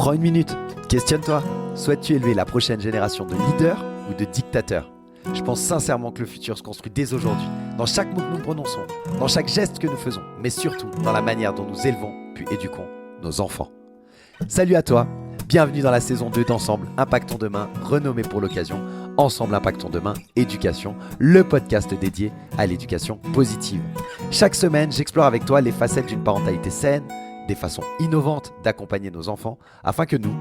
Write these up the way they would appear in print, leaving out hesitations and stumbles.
Prends une minute, questionne-toi. Souhaites-tu élever la prochaine génération de leaders ou de dictateurs? Je pense sincèrement que le futur se construit dès aujourd'hui, dans chaque mot que nous prononçons, dans chaque geste que nous faisons, mais surtout dans la manière dont nous élevons puis éduquons nos enfants. Salut à toi, bienvenue dans la saison 2 d'Ensemble Impactons Demain, renommée pour l'occasion Ensemble Impactons Demain Éducation, le podcast dédié à l'éducation positive. Chaque semaine, j'explore avec toi les facettes d'une parentalité saine, des façons innovantes d'accompagner nos enfants, afin que nous,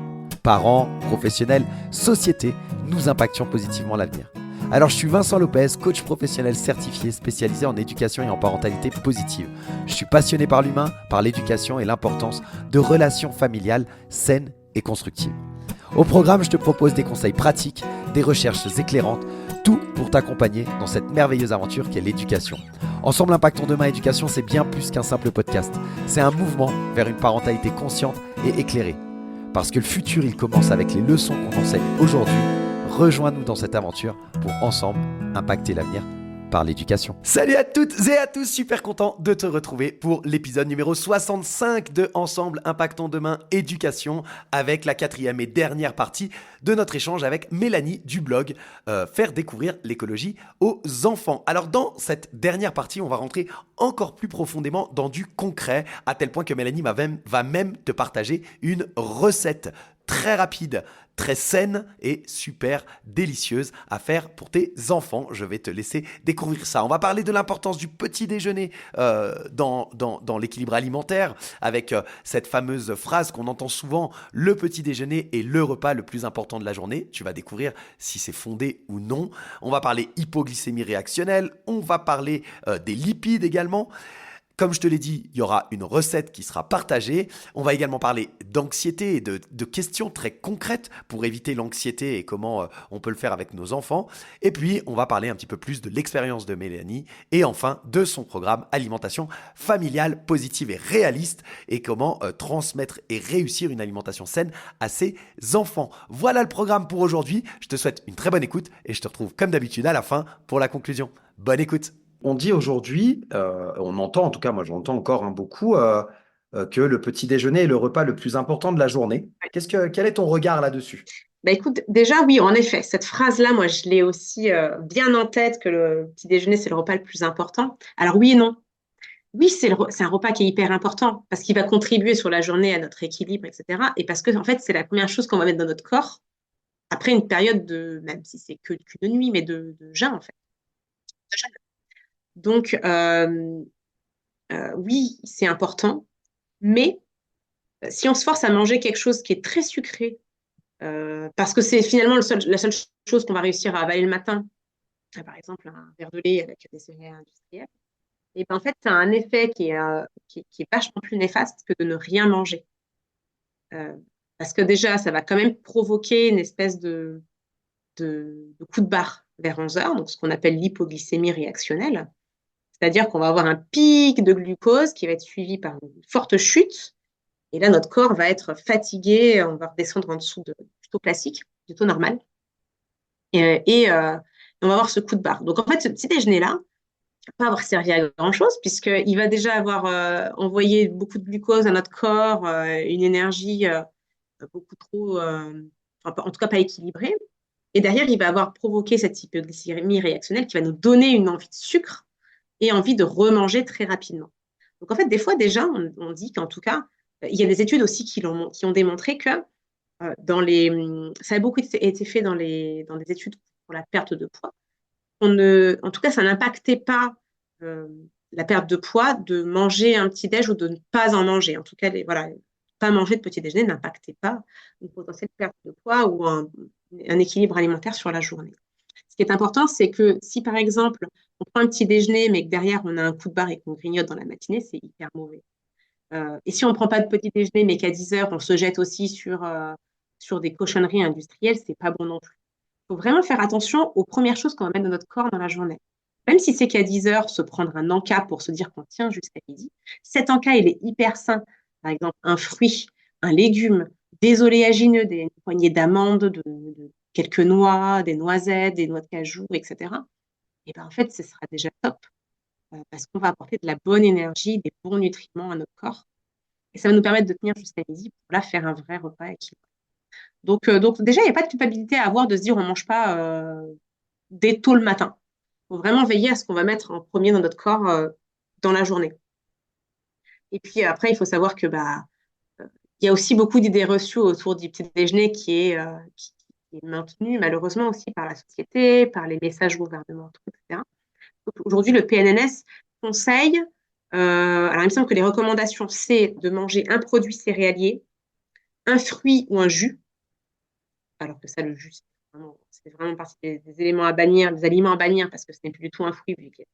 parents, professionnels, société, nous impactions positivement l'avenir. Alors je suis Vincent Lopez, coach professionnel certifié spécialisé en éducation et en parentalité positive. Je suis passionné par l'humain, par l'éducation et l'importance de relations familiales saines et constructives. Au programme, je te propose des conseils pratiques, des recherches éclairantes, tout pour t'accompagner dans cette merveilleuse aventure qu'est l'éducation. Ensemble Impactons Demain Éducation, c'est bien plus qu'un simple podcast. C'est un mouvement vers une parentalité consciente et éclairée. Parce que le futur, il commence avec les leçons qu'on enseigne aujourd'hui. Rejoins-nous dans cette aventure pour ensemble impacter l'avenir par l'éducation. Salut à toutes et à tous, super content de te retrouver pour l'épisode numéro 65 de Ensemble Impactons Demain Éducation, avec la quatrième et dernière partie de notre échange avec Mélanie du blog Faire découvrir l'écologie aux enfants. Alors dans cette dernière partie, on va rentrer encore plus profondément dans du concret, à tel point que Mélanie va même te partager une recette très rapide, très saine et super délicieuse à faire pour tes enfants. Je vais te laisser découvrir ça. On va parler de l'importance du petit déjeuner dans l'équilibre alimentaire, avec cette fameuse phrase qu'on entend souvent: le petit déjeuner est le repas le plus important de la journée. Tu vas découvrir si c'est fondé ou non. On va parler hypoglycémie réactionnelle, on va parler des lipides également. Comme je te l'ai dit, il y aura une recette qui sera partagée. On va également parler d'anxiété et de questions très concrètes pour éviter l'anxiété et comment on peut le faire avec nos enfants. Et puis, on va parler un petit peu plus de l'expérience de Mélanie et enfin de son programme Alimentation familiale positive et réaliste, et comment transmettre et réussir une alimentation saine à ses enfants. Voilà le programme pour aujourd'hui. Je te souhaite une très bonne écoute et je te retrouve comme d'habitude à la fin pour la conclusion. Bonne écoute. On dit aujourd'hui, on entend, en tout cas moi j'entends encore beaucoup, que le petit déjeuner est le repas le plus important de la journée. Quel est ton regard là-dessus? Bah écoute, déjà oui, en effet, cette phrase-là, moi je l'ai aussi bien en tête, que le petit déjeuner c'est le repas le plus important. Alors oui et non. Oui, c'est un repas qui est hyper important parce qu'il va contribuer sur la journée à notre équilibre, etc. Et parce que en fait, c'est la première chose qu'on va mettre dans notre corps après une période de, même si c'est qu'une nuit, mais de jeûne en fait. De jeûne. Donc oui, c'est important, mais si on se force à manger quelque chose qui est très sucré, parce que c'est finalement la seule chose qu'on va réussir à avaler le matin, par exemple un verre de lait avec des céréales industrielles, et ben en fait, ça a un effet qui est vachement plus néfaste que de ne rien manger. Euh, Parce que déjà, ça va quand même provoquer une espèce de coup de barre vers 11 heures, donc ce qu'on appelle l'hypoglycémie réactionnelle. C'est-à-dire qu'on va avoir un pic de glucose qui va être suivi par une forte chute. Et là, notre corps va être fatigué, on va redescendre en dessous du taux classique, du taux normal. Et on va avoir ce coup de barre. Donc, en fait, ce petit déjeuner-là, il va pas avoir servi à grand-chose, puisqu'il va déjà avoir envoyé beaucoup de glucose à notre corps, une énergie beaucoup trop, enfin, en tout cas pas équilibrée. Et derrière, il va avoir provoqué cette hypoglycémie réactionnelle qui va nous donner une envie de sucre et envie de remanger très rapidement. Donc, en fait, des fois, déjà, on dit qu'en tout cas, il y a des études aussi qui ont démontré que ça a beaucoup été fait dans des études pour la perte de poids. En tout cas, ça n'impactait pas euh, la perte de poids de manger un petit déj ou de ne pas en manger. En tout cas, voilà, pas manger de petit déjeuner n'impactait pas une potentielle perte de poids ou un équilibre alimentaire sur la journée. Ce qui est important, c'est que si par exemple, on prend un petit déjeuner, mais que derrière, on a un coup de barre et qu'on grignote dans la matinée, c'est hyper mauvais. Et si on ne prend pas de petit déjeuner, mais qu'à 10 heures, on se jette aussi sur des cochonneries industrielles, c'est pas bon non plus. Il faut vraiment faire attention aux premières choses qu'on va mettre dans notre corps dans la journée. Même si c'est qu'à 10 heures, se prendre un encas pour se dire qu'on tient jusqu'à midi, cet encas, il est hyper sain. Par exemple, un fruit, un légume, des oléagineux, une poignée d'amandes, quelques noix, des noisettes, des noix de cajou, etc. Et ben en fait, ce sera déjà top parce qu'on va apporter de la bonne énergie, des bons nutriments à notre corps. Et ça va nous permettre de tenir jusqu'à midi pour là faire un vrai repas équilibré. Donc déjà, il n'y a pas de culpabilité à avoir de se dire on ne mange pas dès tôt le matin. Il faut vraiment veiller à ce qu'on va mettre en premier dans notre corps dans la journée. Et puis après, il faut savoir que il y a aussi beaucoup d'idées reçues autour du petit déjeuner qui est maintenu malheureusement aussi par la société, par les messages gouvernementaux, etc. Donc, aujourd'hui, le PNNS conseille, alors il me semble que les recommandations, c'est de manger un produit céréalier, un fruit ou un jus, alors que ça, le jus, c'est vraiment partie des éléments à bannir, des aliments à bannir, parce que ce n'est plus du tout un fruit, vu qu'il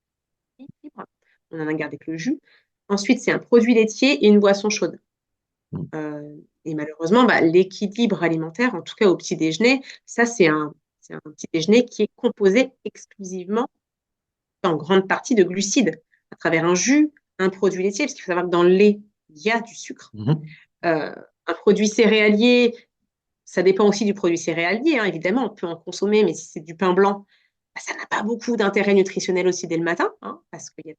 y a des fibres. On en a gardé que le jus. Ensuite, c'est un produit laitier et une boisson chaude. Et malheureusement, l'équilibre alimentaire, en tout cas au petit déjeuner, ça, c'est un petit déjeuner qui est composé exclusivement, en grande partie, de glucides, à travers un jus, un produit laitier, parce qu'il faut savoir que dans le lait, il y a du sucre. Un produit céréalier, ça dépend aussi du produit céréalier, hein, évidemment, on peut en consommer, mais si c'est du pain blanc, ça n'a pas beaucoup d'intérêt nutritionnel aussi dès le matin, hein, parce qu'il y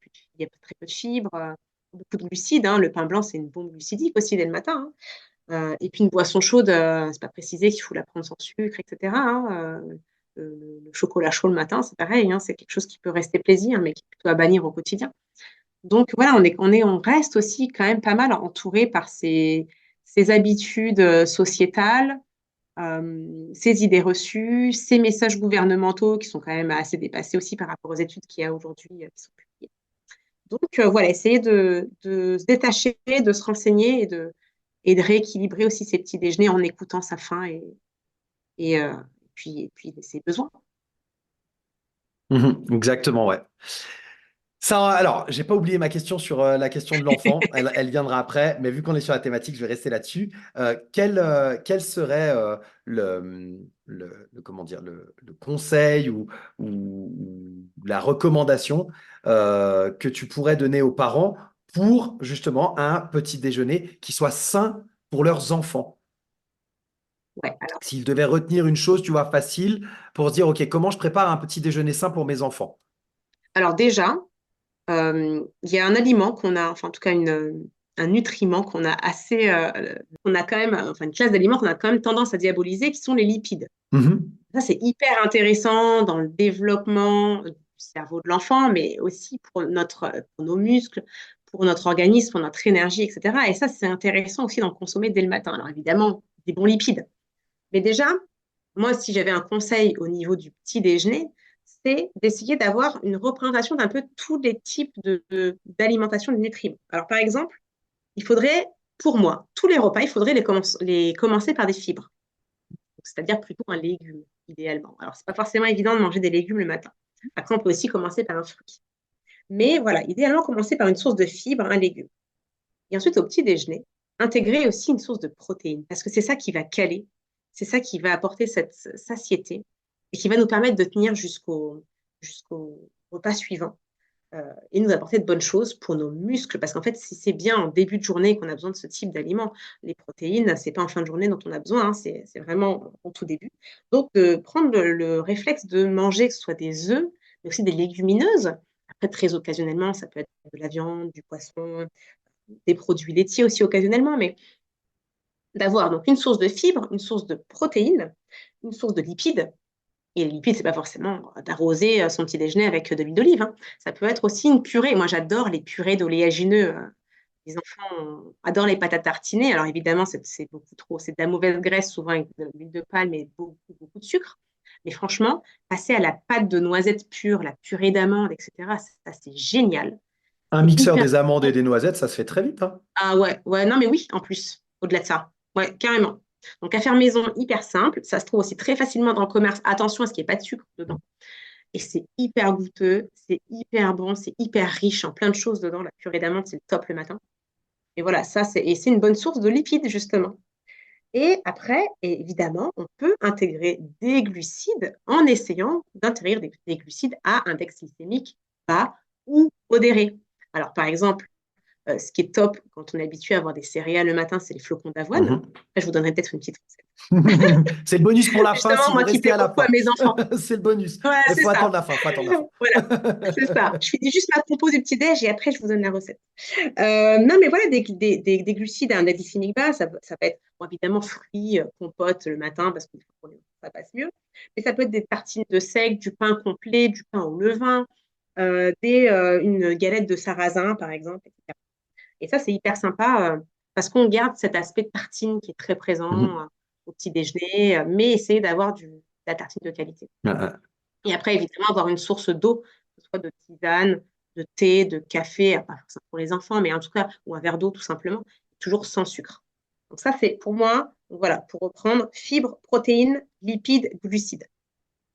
a très peu de fibres, beaucoup de glucides. Hein. Le pain blanc, c'est une bombe glucidique aussi dès le matin. Et puis une boisson chaude, c'est pas précisé qu'il faut la prendre sans sucre, etc. Hein. Le chocolat chaud le matin, c'est pareil, hein, c'est quelque chose qui peut rester plaisir, mais qui est plutôt à bannir au quotidien. Donc voilà, on reste aussi quand même pas mal entouré par ces habitudes sociétales, ces idées reçues, ces messages gouvernementaux qui sont quand même assez dépassés aussi par rapport aux études qu'il y a aujourd'hui qui sont publiées. Donc voilà, essayer de se détacher, de se renseigner et de rééquilibrer aussi ses petits déjeuners en écoutant sa faim et puis ses besoins. Exactement, ouais. Ça, alors, j'ai pas oublié ma question sur la question de l'enfant. Elle viendra après, mais vu qu'on est sur la thématique, je vais rester là-dessus. Quel serait comment dire, le conseil ou la recommandation que tu pourrais donner aux parents pour justement un petit déjeuner qui soit sain pour leurs enfants? Ouais, alors, S'ils devaient retenir une chose, tu vois, facile pour se dire, OK, comment je prépare un petit déjeuner sain pour mes enfants? alors déjà, il y a un aliment qu'on a, enfin en tout cas un nutriment qu'on a qu'on a quand même, enfin une classe d'aliments qu'on a quand même tendance à diaboliser, qui sont les lipides. Mhm. Ça, c'est hyper intéressant dans le développement du cerveau de l'enfant, mais aussi pour nos muscles, pour notre organisme, pour notre énergie, etc. Et ça, c'est intéressant aussi d'en consommer dès le matin. Alors évidemment, des bons lipides. Mais déjà, moi, si j'avais un conseil au niveau du petit déjeuner, c'est d'essayer d'avoir une représentation d'un peu tous les types d'alimentation de nutriments. Alors, par exemple, il faudrait, pour moi, tous les repas, il faudrait les commencer par des fibres. C'est-à-dire plutôt un légume, idéalement. Alors, c'est pas forcément évident de manger des légumes le matin. Après, on peut aussi commencer par un fruit. Mais voilà, idéalement, commencer par une source de fibres, un légume. Et ensuite, au petit déjeuner, intégrer aussi une source de protéines, parce que c'est ça qui va caler, c'est ça qui va apporter cette satiété et qui va nous permettre de tenir jusqu'au repas suivant et nous apporter de bonnes choses pour nos muscles. Parce qu'en fait, si c'est bien en début de journée qu'on a besoin de ce type d'aliments, les protéines, c'est pas en fin de journée dont on a besoin, hein, c'est vraiment au tout début. Donc, de prendre le réflexe de manger, que ce soit des œufs, mais aussi des légumineuses. Après, très occasionnellement, ça peut être de la viande, du poisson, des produits laitiers aussi occasionnellement, mais d'avoir donc une source de fibres, une source de protéines, une source de lipides. Et les lipides, c'est pas forcément d'arroser son petit déjeuner avec de l'huile d'olive. Hein. Ça peut être aussi une purée. Moi, j'adore les purées d'oléagineux. Les enfants adorent les patates tartinées. Alors évidemment, c'est beaucoup trop, c'est de la mauvaise graisse, souvent avec de l'huile de palme et beaucoup, beaucoup de sucre. Mais franchement, passer à la pâte de noisettes pure, la purée d'amandes, etc., ça, c'est génial. Un C'est mixeur hyper. des amandes et des noisettes, ça se fait très vite, hein. Ah ouais, ouais, non, mais oui, en plus, au-delà de ça. Ouais, carrément. Donc, à faire maison, hyper simple. Ça se trouve aussi très facilement dans le commerce. Attention à ce qu'il n'y ait pas de sucre dedans. Et c'est hyper goûteux, c'est hyper bon, c'est hyper riche en plein de choses dedans. La purée d'amande, c'est le top le matin. Et voilà, c'est une bonne source de lipides, justement. Et après, évidemment, on peut intégrer des glucides en essayant d'intégrer des glucides à index glycémique bas ou modéré. Alors, par exemple, Ce qui est top quand on est habitué à avoir des céréales le matin, c'est les flocons d'avoine. Mhm. Là, je vous donnerai peut-être une petite recette. C'est le bonus pour la fin Justement, si vous moi qui restez plais à la beaucoup à fin. mes enfants. C'est le bonus. Ouais, Mais c'est faut ça. attendre la fin, faut attendre la fin. Voilà, c'est ça. Je finis juste ma compo du petit-déj et après, je vous donne la recette. Non, mais voilà, des glucides à un indice glycémique bas, ça va être bon, évidemment fruits, compote le matin parce que ça passe mieux. Mais ça peut être des tartines de seigle, du pain complet, du pain au levain, une galette de sarrasin, par exemple, etc. Et ça, c'est hyper sympa parce qu'on garde cet aspect de tartine qui est très présent Mhm. au petit déjeuner, mais essayer d'avoir de la tartine de qualité. Et après, évidemment, avoir une source d'eau, que ce soit de tisane, de thé, de café, pas forcément pour les enfants, mais en tout cas, ou un verre d'eau tout simplement, toujours sans sucre. Donc ça, c'est pour moi, voilà, pour reprendre, fibres, protéines, lipides, glucides.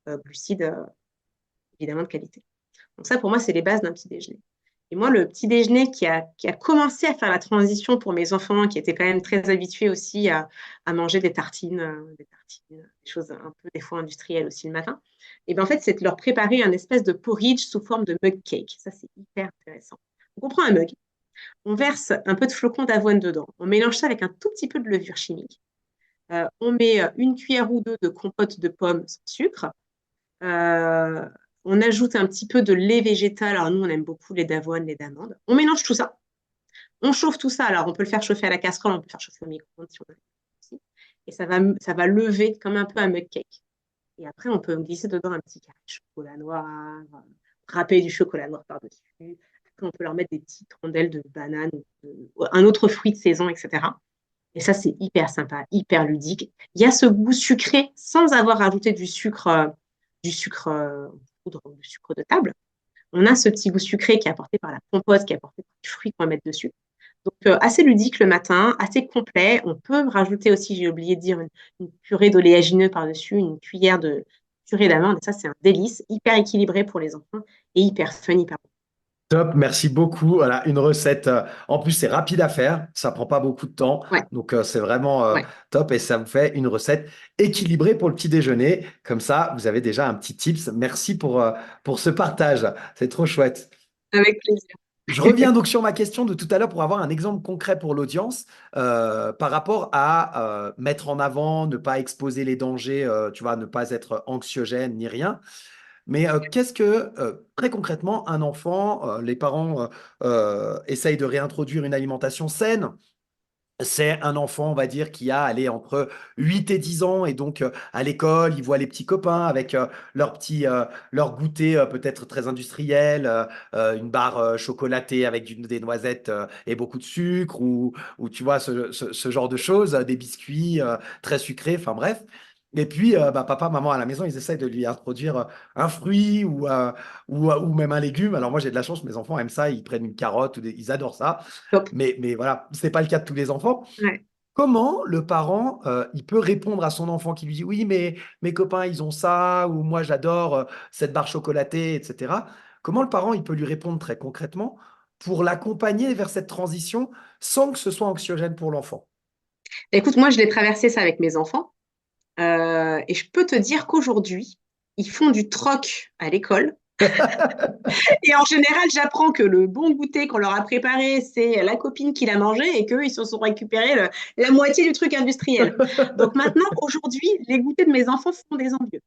Glucides, évidemment, de qualité. Donc ça, pour moi, c'est les bases d'un petit déjeuner. Et moi, le petit déjeuner qui a commencé à faire la transition pour mes enfants, qui étaient quand même très habitués aussi à manger des choses un peu des fois industrielles aussi le matin, et bien en fait, c'est de leur préparer un espèce de porridge sous forme de mug cake. Ça, c'est hyper intéressant. Donc, on prend un mug, on verse un peu de flocons d'avoine dedans, on mélange ça avec un tout petit peu de levure chimique, on met une cuillère ou deux de compote de pommes sans sucre, euh, on ajoute un petit peu de lait végétal. Alors, nous, on aime beaucoup les d'avoine, les d'amandes. On mélange tout ça. On chauffe tout ça. Alors, on peut le faire chauffer à la casserole, on peut le faire chauffer au micro-ondes si on veut aussi. Et ça va lever comme un peu un mug cake. Et après, on peut glisser dedans un petit carré de chocolat noir, râper du chocolat noir par-dessus. Après, on peut leur mettre des petites rondelles de banane ou un autre fruit de saison, etc. Et ça, c'est hyper sympa, hyper ludique. Il y a ce goût sucré sans avoir rajouté du sucre en poudre ou du sucre de table. On a ce petit goût sucré qui est apporté par la compote, qui est apporté par les fruits qu'on va mettre dessus. Donc, assez ludique le matin, assez complet. On peut rajouter aussi, j'ai oublié de dire, une purée d'oléagineux par-dessus, une cuillère de purée d'amande. Et ça, c'est un délice, hyper équilibré pour les enfants et hyper fun, hyper bon. Top, merci beaucoup. Voilà, une recette. En plus, c'est rapide à faire, ça prend pas beaucoup de temps. Ouais, Donc, c'est vraiment ouais, top et ça vous fait une recette équilibrée pour le petit déjeuner. Comme ça, vous avez déjà un petit tips. Merci pour ce partage. C'est trop chouette. avec plaisir. Je reviens donc sur ma question de tout à l'heure pour avoir un exemple concret pour l'audience par rapport à mettre en avant, ne pas exposer les dangers, tu vois, ne pas être anxiogène ni rien. Mais qu'est-ce que, très concrètement, un enfant, les parents essayent de réintroduire une alimentation saine. C'est un enfant, on va dire, qui a allé entre 8 et 10 ans et donc à l'école, il voit les petits copains avec leur goûter peut-être très industriel, une barre chocolatée avec des noisettes et beaucoup de sucre ou tu vois ce genre de choses, des biscuits très sucrés, enfin bref. Et puis, bah, papa, maman à la maison, ils essayent de lui introduire un fruit ou même un légume. Alors moi, j'ai de la chance, mes enfants aiment ça, ils prennent une carotte, ils adorent ça. Top. Mais voilà, c'est pas le cas de tous les enfants. Ouais. Comment le parent, il peut répondre à son enfant qui lui dit oui, mais mes copains, ils ont ça, ou moi, j'adore cette barre chocolatée, etc. Comment le parent, il peut lui répondre très concrètement pour l'accompagner vers cette transition sans que ce soit anxiogène pour l'enfant? Écoute, moi, je l'ai traversé ça avec mes enfants. Et je peux te dire qu'aujourd'hui, ils font du troc à l'école. Et en général, j'apprends que le bon goûter qu'on leur a préparé, c'est la copine qui l'a mangé et qu'eux, ils se sont récupérés la moitié du truc industriel. Donc maintenant, aujourd'hui, les goûters de mes enfants font des envieux.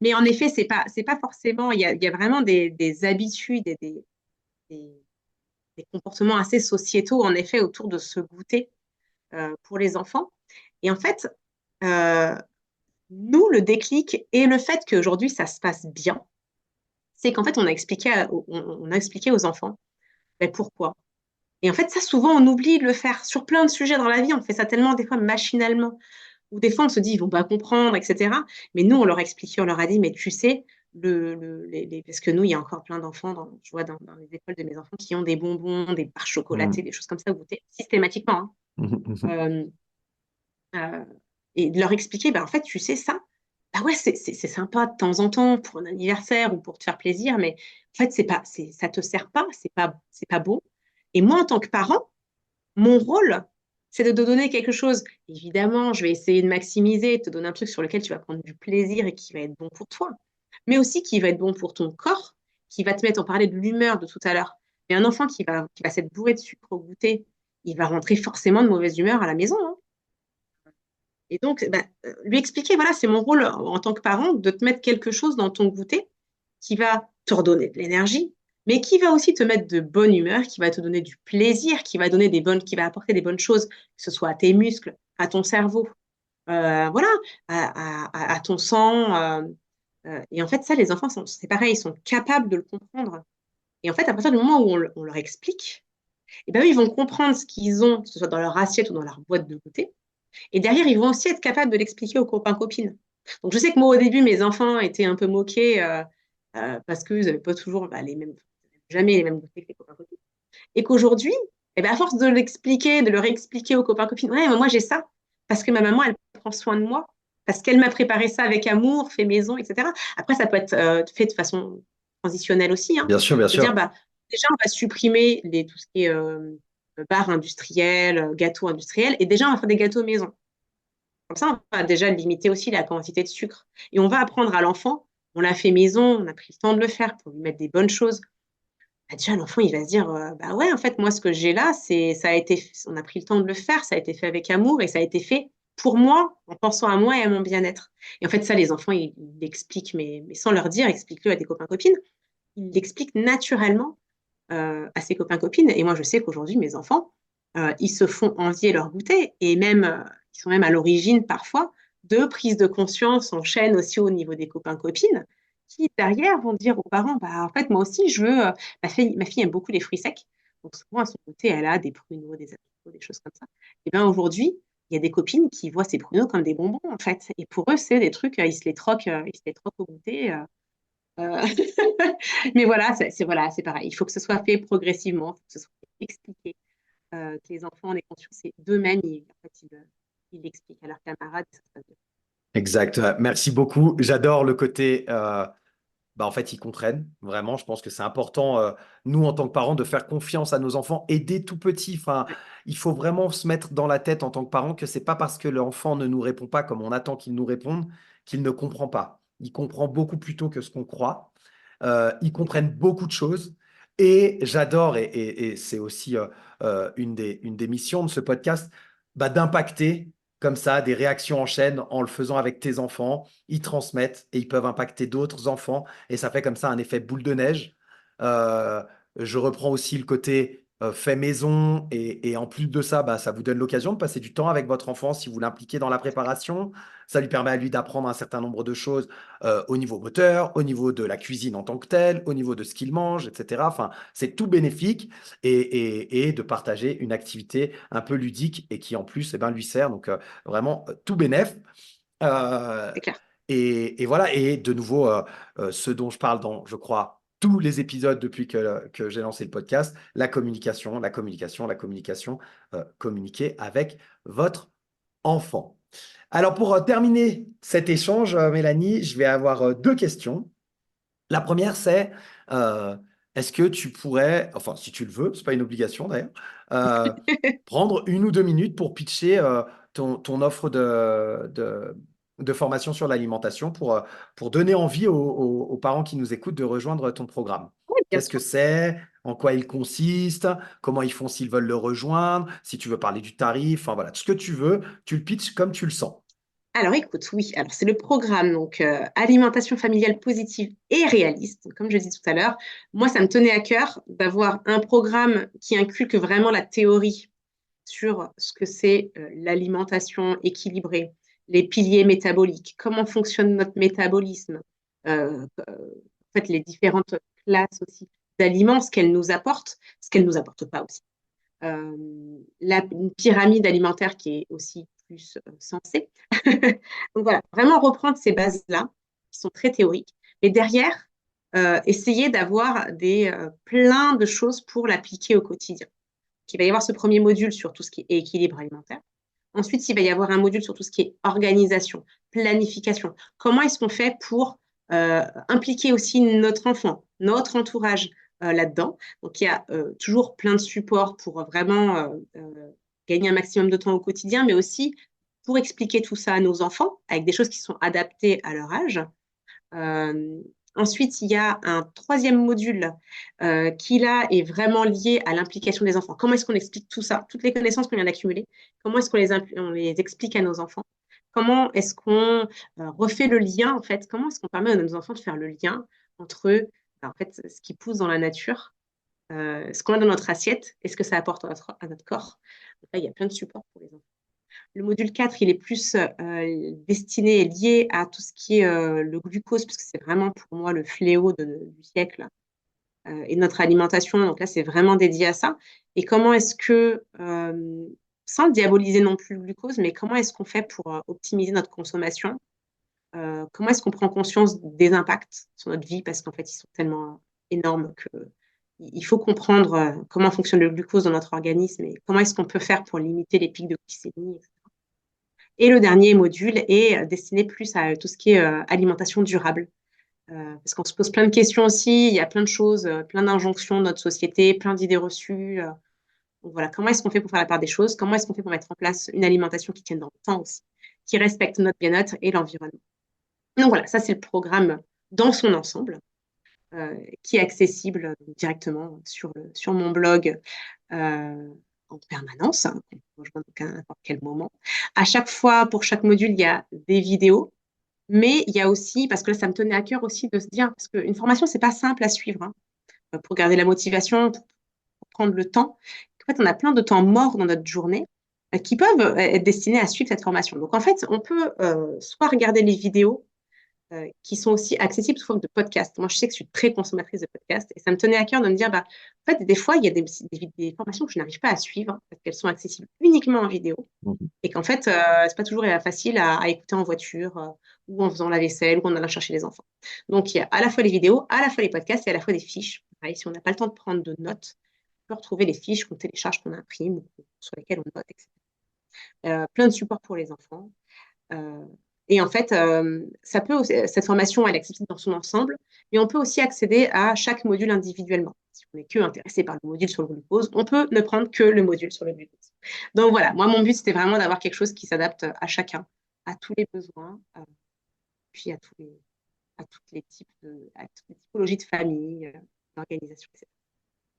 Mais en effet, c'est pas forcément, il y a vraiment des habitudes et des- des comportements assez sociétaux, en effet, autour de ce goûter pour les enfants. Et en fait, euh, nous, le déclic et le fait qu'aujourd'hui, ça se passe bien, c'est qu'en fait, on a expliqué aux enfants ben, pourquoi. Et en fait, ça, souvent, on oublie de le faire sur plein de sujets dans la vie. On fait ça tellement, des fois, machinalement. Ou des fois, on se dit, ils vont pas comprendre, etc. Mais nous, on leur a expliqué, on leur a dit, mais tu sais, parce que nous, il y a encore plein d'enfants, je vois dans les écoles de mes enfants, qui ont des bonbons, des barres chocolatées, Mhm. des choses comme ça, à goûter systématiquement. Hein. Euh, et de leur expliquer, ben, en fait, tu sais ça, bah ouais, c'est sympa de temps en temps pour un anniversaire ou pour te faire plaisir, mais en fait, ça te sert pas, c'est pas beau. Et moi, en tant que parent, mon rôle, c'est de te donner quelque chose. Évidemment, je vais essayer de maximiser, de te donner un truc sur lequel tu vas prendre du plaisir et qui va être bon pour toi, mais aussi qui va être bon pour ton corps, qui va te mettre, on parlait de l'humeur de tout à l'heure. Mais un enfant qui va s'être bourré de sucre au goûter, il va rentrer forcément de mauvaise humeur à la maison, hein. Et donc, lui expliquer, voilà, c'est mon rôle en tant que parent de te mettre quelque chose dans ton goûter qui va te redonner de l'énergie, mais qui va aussi te mettre de bonne humeur, qui va te donner du plaisir, qui va apporter des bonnes choses, que ce soit à tes muscles, à ton cerveau, voilà, à ton sang. Et en fait, ça, les enfants, c'est pareil, ils sont capables de le comprendre. Et en fait, à partir du moment où on leur explique, eh ben, eux, ils vont comprendre ce qu'ils ont, que ce soit dans leur assiette ou dans leur boîte de goûter. Et derrière, ils vont aussi être capables de l'expliquer aux copains, copines. Donc, je sais que moi, au début, mes enfants étaient un peu moqués parce qu'ils n'avaient pas toujours les mêmes, jamais les mêmes goûters que les copains, copines. Et qu'aujourd'hui, eh ben, à force de l'expliquer, de leur expliquer aux copains, copines, ouais, mais moi, j'ai ça parce que ma maman, elle prend soin de moi, parce qu'elle m'a préparé ça avec amour, fait maison, etc. Après, ça peut être fait de façon transitionnelle aussi, hein. Bien sûr, bien De dire, sûr. déjà, on va supprimer tout ce qui est bar industriel, gâteau industriel, et déjà, on va faire des gâteaux maison. Comme ça, on va déjà limiter aussi la quantité de sucre. Et on va apprendre à l'enfant, on l'a fait maison, on a pris le temps de le faire pour lui mettre des bonnes choses. Déjà, l'enfant, il va se dire, bah ouais, en fait, moi, ce que j'ai là, on a pris le temps de le faire, ça a été fait avec amour et ça a été fait pour moi, en pensant à moi et à mon bien-être. Et en fait, ça, les enfants, ils l'expliquent, mais sans leur dire, explique-le à tes copains, copines. Ils l'expliquent naturellement à ses copains, copines. Et moi, je sais qu'aujourd'hui, mes enfants, ils se font envier leur goûter et même, ils sont même à l'origine parfois de prise de conscience en chaîne aussi au niveau des copains, copines, qui derrière vont dire aux parents, bah, en fait, moi aussi, je veux, ma fille aime beaucoup les fruits secs. Donc, souvent, à son côté, elle a des pruneaux, des abricots, des choses comme ça. Et bien, aujourd'hui, il y a des copines qui voient ces pruneaux comme des bonbons, en fait. Et pour eux, c'est des trucs, ils se les troquent au goûter. Euh, Mais voilà, voilà, c'est pareil. Il faut que ce soit fait progressivement, il faut que ce soit expliqué, que les enfants en aient conscience et d'eux-mêmes, en fait, ils l'expliquent à leurs camarades. Ça se passe bien. Exact. Merci beaucoup. J'adore le côté, en fait, ils comprennent vraiment. Je pense que c'est important, nous, en tant que parents, de faire confiance à nos enfants et dès tout petit. Enfin, Ouais, il faut vraiment se mettre dans la tête en tant que parent que c'est pas parce que l'enfant ne nous répond pas comme on attend qu'il nous réponde qu'il ne comprend pas. Il comprend beaucoup plus tôt que ce qu'on croit. Ils c'est clair. comprennent beaucoup de choses. Et j'adore, et c'est aussi une des missions de ce podcast, d'impacter comme ça des réactions en chaîne en le faisant avec tes enfants. Ils transmettent et ils peuvent impacter d'autres enfants. Et ça fait comme ça un effet boule de neige. Euh, je reprends aussi le côté fait maison. Et en plus de ça, ça vous donne l'occasion de passer du temps avec votre enfant si vous l'impliquez dans la préparation. Ça lui permet à lui d'apprendre un certain nombre de choses au niveau moteur, au niveau de la cuisine en tant que telle, au niveau de ce qu'il mange, etc. Enfin, c'est tout bénéfique et de partager une activité un peu ludique et qui en plus lui sert. Donc vraiment tout bénef. Euh, C'est clair. et voilà, et de nouveau, ce dont je parle dans, je crois, tous les épisodes depuis que j'ai lancé le podcast, la communication, la communication, la communication, communiquer avec votre enfant. Alors pour terminer cet échange, Mélanie, je vais avoir deux questions. La première, c'est euh, est-ce que tu pourrais, enfin si tu le veux, c'est pas une obligation d'ailleurs, euh, prendre 1 ou 2 minutes pour pitcher ton offre de formation sur l'alimentation pour donner envie aux parents qui nous écoutent de rejoindre ton programme. Oui, bien Qu'est-ce que sûr. c'est? En quoi il consiste? Comment ils font s'ils veulent le rejoindre? Si tu veux parler du tarif, enfin voilà, tout ce que tu veux, tu le pitches comme tu le sens. Alors écoute, oui, alors c'est le programme donc alimentation familiale positive et réaliste. Donc, comme je dis tout à l'heure, moi ça me tenait à cœur d'avoir un programme qui inculque vraiment la théorie sur ce que c'est l'alimentation équilibrée, les piliers métaboliques, comment fonctionne notre métabolisme, en fait les différentes classes aussi d'aliments, ce qu'elles nous apportent, ce qu'elles nous apportent pas aussi. Une pyramide alimentaire qui est aussi plus sensée. Donc voilà, vraiment reprendre ces bases-là, qui sont très théoriques, mais derrière, essayer d'avoir plein de choses pour l'appliquer au quotidien. Il va y avoir ce premier module sur tout ce qui est équilibre alimentaire. Ensuite, il va y avoir un module sur tout ce qui est organisation, planification. Comment est-ce qu'on fait pour impliquer aussi notre enfant, notre entourage là-dedans? Donc, il y a toujours plein de supports pour vraiment gagner un maximum de temps au quotidien, mais aussi pour expliquer tout ça à nos enfants avec des choses qui sont adaptées à leur âge. Euh, Ensuite, il y a un troisième module qui, là, est vraiment lié à l'implication des enfants. Comment est-ce qu'on explique tout ça, toutes les connaissances qu'on vient d'accumuler, comment est-ce on les explique à nos enfants? Comment est-ce qu'on refait le lien, en fait? Comment est-ce qu'on permet à nos enfants de faire le lien entre en fait, ce qui pousse dans la nature, ce qu'on a dans notre assiette et ce que ça apporte à notre corps? Donc là, il y a plein de supports pour les enfants. Le module 4, il est plus destiné et lié à tout ce qui est le glucose, parce que c'est vraiment pour moi le fléau du siècle et de notre alimentation. Donc là, c'est vraiment dédié à ça. Et comment est-ce que, sans diaboliser non plus le glucose, mais comment est-ce qu'on fait pour optimiser notre consommation? Comment est-ce qu'on prend conscience des impacts sur notre vie? Parce qu'en fait, ils sont tellement énormes que il faut comprendre comment fonctionne le glucose dans notre organisme et comment est-ce qu'on peut faire pour limiter les pics de glycémie. Et le dernier module est destiné plus à tout ce qui est alimentation durable. Parce qu'on se pose plein de questions aussi, il y a plein de choses, plein d'injonctions de notre société, plein d'idées reçues. Donc voilà, comment est-ce qu'on fait pour faire la part des choses? Comment est-ce qu'on fait pour mettre en place une alimentation qui tienne dans le temps aussi, qui respecte notre bien-être et l'environnement? Donc voilà, ça c'est le programme dans son ensemble, qui est accessible directement sur mon blog en permanence, hein, qu'on peut rejoindre à n'importe quel moment. À chaque fois, pour chaque module, il y a des vidéos, mais il y a aussi, parce que là, ça me tenait à cœur aussi de se dire, parce qu'une formation, c'est pas simple à suivre, hein, pour garder la motivation, pour prendre le temps. En fait, on a plein de temps morts dans notre journée qui peuvent être destinés à suivre cette formation. Donc, en fait, on peut soit regarder les vidéos qui sont aussi accessibles sous forme de podcast. Moi, je sais que je suis très consommatrice de podcasts et ça me tenait à cœur de me dire, bah, en fait, des fois, il y a des formations que je n'arrive pas à suivre parce qu'elles sont accessibles uniquement en vidéo Mhm. et qu'en fait, c'est pas toujours facile à écouter en voiture ou en faisant la vaisselle ou en allant chercher les enfants. Donc, il y a à la fois les vidéos, à la fois les podcasts et à la fois des fiches. Pareil, si on n'a pas le temps de prendre de notes, on peut retrouver les fiches qu'on télécharge, qu'on imprime, sur lesquelles on note, etc. Plein de supports pour les enfants. Euh, et en fait, cette formation, elle est accessible dans son ensemble, mais on peut aussi accéder à chaque module individuellement. Si on n'est que intéressé par le module sur le glucose, on peut ne prendre que le module sur le glucose. Donc voilà, moi, mon but, c'était vraiment d'avoir quelque chose qui s'adapte à chacun, à tous les besoins, puis à toutes les typologies de famille, d'organisation, etc.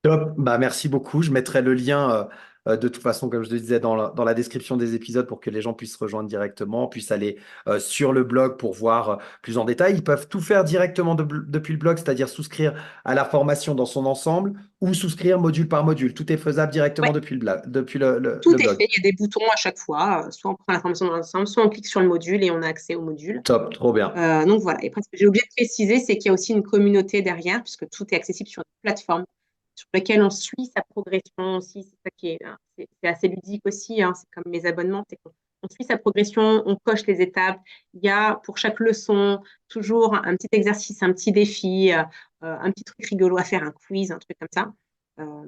Top. Bah, merci beaucoup. Je mettrai le lien de toute façon, comme je le disais, dans la description des épisodes pour que les gens puissent rejoindre directement, puissent aller sur le blog pour voir plus en détail. Ils peuvent tout faire directement depuis le blog, c'est-à-dire souscrire à la formation dans son ensemble ou souscrire module par module. Tout est faisable directement Ouais, depuis depuis tout le est blog. fait, il y a des boutons à chaque fois, soit on prend l'information dans l'ensemble, soit on clique sur le module et on a accès au module. Top, trop bien. Donc voilà. Et après, ce que j'ai oublié de préciser, c'est qu'il y a aussi une communauté derrière, puisque tout est accessible sur une plateforme sur laquelle on suit sa progression aussi. C'est ça qui est, hein, c'est assez ludique aussi, hein, c'est comme mes abonnements, c'est qu'on suit sa progression, on coche les étapes. Il y a pour chaque leçon toujours un petit exercice, un petit défi, un petit truc rigolo à faire, un quiz, un truc comme ça. Euh,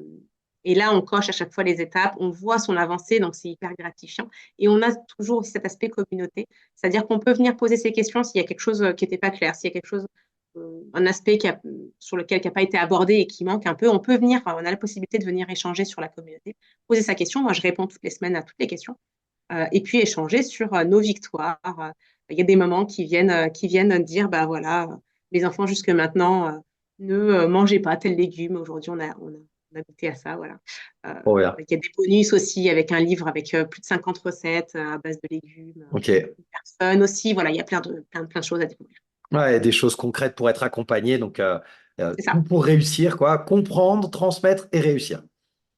et là, on coche à chaque fois les étapes, on voit son avancée, donc c'est hyper gratifiant. Et on a toujours aussi cet aspect communauté, c'est-à-dire qu'on peut venir poser ses questions s'il y a quelque chose qui n'était pas clair, s'il y a quelque chose, un aspect sur lequel qui n'a pas été abordé et qui manque un peu, on peut venir, on a la possibilité de venir échanger sur la communauté, poser sa question. Moi, je réponds toutes les semaines à toutes les questions et puis échanger sur nos victoires. Il y a des moments qui viennent dire, bah voilà, les enfants jusque maintenant ne mangeaient pas tel légume. Aujourd'hui, on a goûté à ça, voilà. Trop bien. Il y a des bonus aussi avec un livre avec plus de 50 recettes à base de légumes. Ok. Une personne aussi, voilà, il y a plein de choses à découvrir. Ouais, des choses concrètes pour être accompagné. Donc, C'est tout ça, pour réussir, quoi. Comprendre, transmettre et réussir.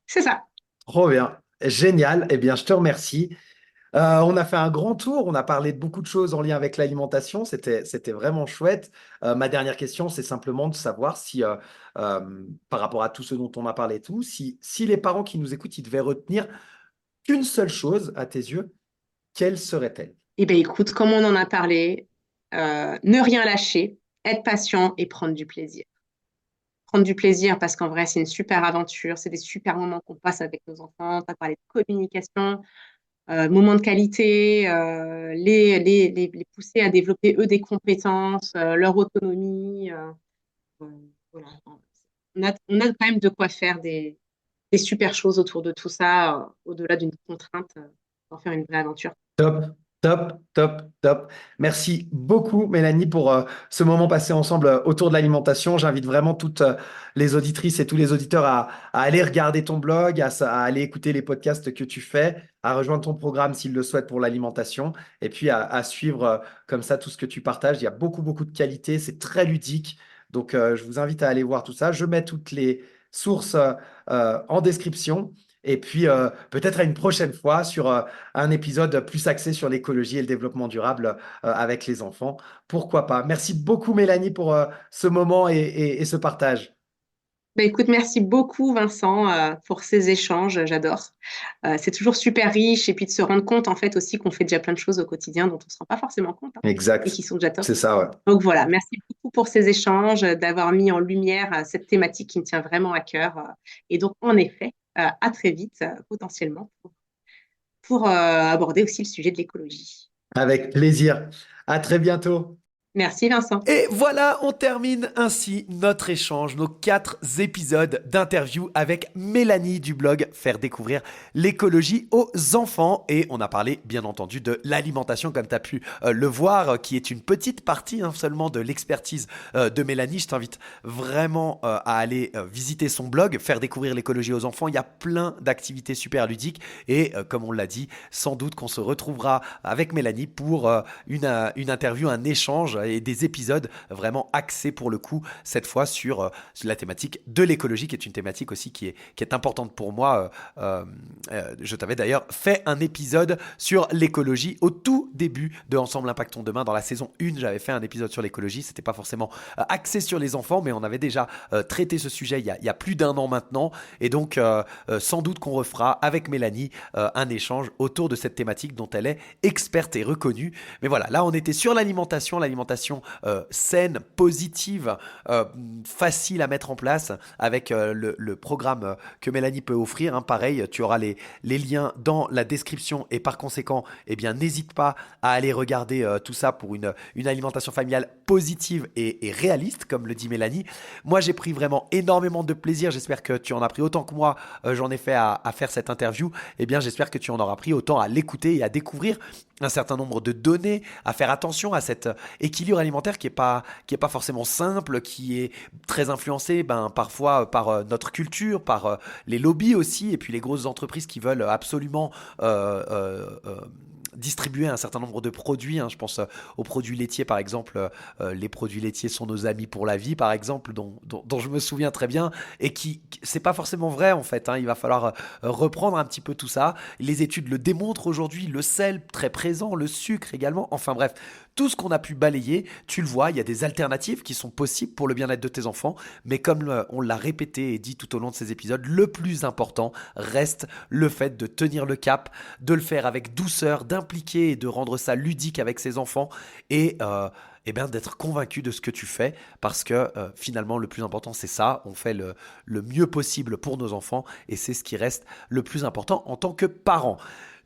c'est ça. Trop bien. Génial. Eh bien, je te remercie. On a fait un grand tour, on a parlé de beaucoup de choses en lien avec l'alimentation, c'était vraiment chouette. Ma dernière question, c'est simplement de savoir si, par rapport à tout ce dont on a parlé et tout, si les parents qui nous écoutent, ils devaient retenir qu'une seule chose à tes yeux, quelle serait-elle? Eh bien, écoute, comme on en a parlé, ne rien lâcher, être patient et prendre du plaisir. Prendre du plaisir parce qu'en vrai, c'est une super aventure, c'est des super moments qu'on passe avec nos enfants. Tu as parlé de communication, moments de qualité, les pousser à développer eux des compétences, leur autonomie. Euh, voilà. On a quand même de quoi faire des super choses autour de tout ça, au-delà d'une contrainte, pour faire une vraie aventure. Top. Top, top, top. Merci beaucoup, Mélanie, pour ce moment passé ensemble autour de l'alimentation. J'invite vraiment toutes les auditrices et tous les auditeurs à aller regarder ton blog, à aller écouter les podcasts que tu fais, à rejoindre ton programme s'ils le souhaitent pour l'alimentation, et puis à suivre comme ça tout ce que tu partages. Il y a beaucoup, beaucoup de qualité, c'est très ludique. Donc, je vous invite à aller voir tout ça. Je mets toutes les sources en description. Et puis, peut-être à une prochaine fois sur un épisode plus axé sur l'écologie et le développement durable avec les enfants. Pourquoi pas? Merci beaucoup, Mélanie, pour ce moment et ce partage. Bah, écoute, merci beaucoup Vincent pour ces échanges, j'adore. C'est toujours super riche et puis de se rendre compte en fait aussi qu'on fait déjà plein de choses au quotidien dont on ne se rend pas forcément compte hein, et Exact. qui sont déjà top. C'est ça, ouais. Donc voilà, merci beaucoup pour ces échanges, d'avoir mis en lumière cette thématique qui me tient vraiment à cœur. Et donc en effet, à très vite potentiellement pour aborder aussi le sujet de l'écologie. Avec plaisir. À très bientôt. Merci Vincent. Et voilà, on termine ainsi notre échange, nos 4 épisodes d'interview avec Mélanie du blog Faire découvrir l'écologie aux enfants. Et on a parlé bien entendu de l'alimentation comme tu as pu le voir, qui est une petite partie seulement de l'expertise de Mélanie. Je t'invite vraiment à aller visiter son blog Faire découvrir l'écologie aux enfants. Il y a plein d'activités super ludiques et comme on l'a dit, sans doute qu'on se retrouvera avec Mélanie pour une interview, un échange et des épisodes vraiment axés pour le coup, cette fois sur la thématique de l'écologie, qui est une thématique aussi qui est importante pour moi. Je t'avais d'ailleurs fait un épisode sur l'écologie au tout début de Ensemble Impactons Demain. Dans la saison 1, j'avais fait un épisode sur l'écologie. C'était pas forcément axé sur les enfants, mais on avait déjà traité ce sujet il y a plus d'1 an maintenant. Et donc, sans doute qu'on refera avec Mélanie un échange autour de cette thématique dont elle est experte et reconnue. Mais voilà, là, on était sur l'alimentation saine, positive, facile à mettre en place avec le programme que Mélanie peut offrir. Hein. Pareil, tu auras les liens dans la description et par conséquent, eh bien, n'hésite pas à aller regarder tout ça pour une alimentation familiale positive et réaliste, comme le dit Mélanie. Moi, j'ai pris vraiment énormément de plaisir. J'espère que tu en as pris autant que moi. J'en ai fait à faire cette interview. Eh bien, j'espère que tu en auras pris autant à l'écouter et à découvrir un certain nombre de données, à faire attention à cet équilibre alimentaire qui est pas forcément simple, qui est très influencé parfois par notre culture, par les lobbies aussi, et puis les grosses entreprises qui veulent absolument distribuer un certain nombre de produits. Hein. Je pense aux produits laitiers, par exemple. Les produits laitiers sont nos amis pour la vie, par exemple, dont je me souviens très bien, et c'est pas forcément vrai, en fait. Hein. Il va falloir reprendre un petit peu tout ça. Les études le démontrent aujourd'hui, le sel, très présent, le sucre également. Enfin bref, tout ce qu'on a pu balayer, tu le vois, il y a des alternatives qui sont possibles pour le bien-être de tes enfants, mais comme on l'a répété et dit tout au long de ces épisodes, le plus important reste le fait de tenir le cap, de le faire avec douceur, d'impliquer et de rendre ça ludique avec ses enfants et d'être convaincu de ce que tu fais parce que finalement le plus important c'est ça, on fait le mieux possible pour nos enfants et c'est ce qui reste le plus important en tant que parent.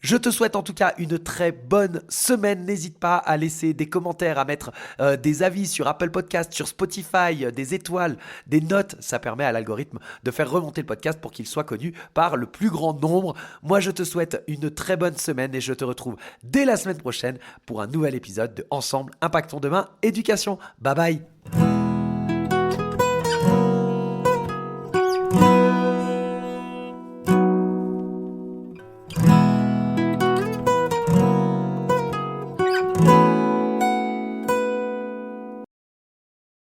Je te souhaite en tout cas une très bonne semaine. N'hésite pas à laisser des commentaires, à mettre des avis sur Apple Podcast, sur Spotify, des étoiles, des notes. Ça permet à l'algorithme de faire remonter le podcast pour qu'il soit connu par le plus grand nombre. Moi, je te souhaite une très bonne semaine et je te retrouve dès la semaine prochaine pour un nouvel épisode de Ensemble Impactons Demain Éducation. Bye bye.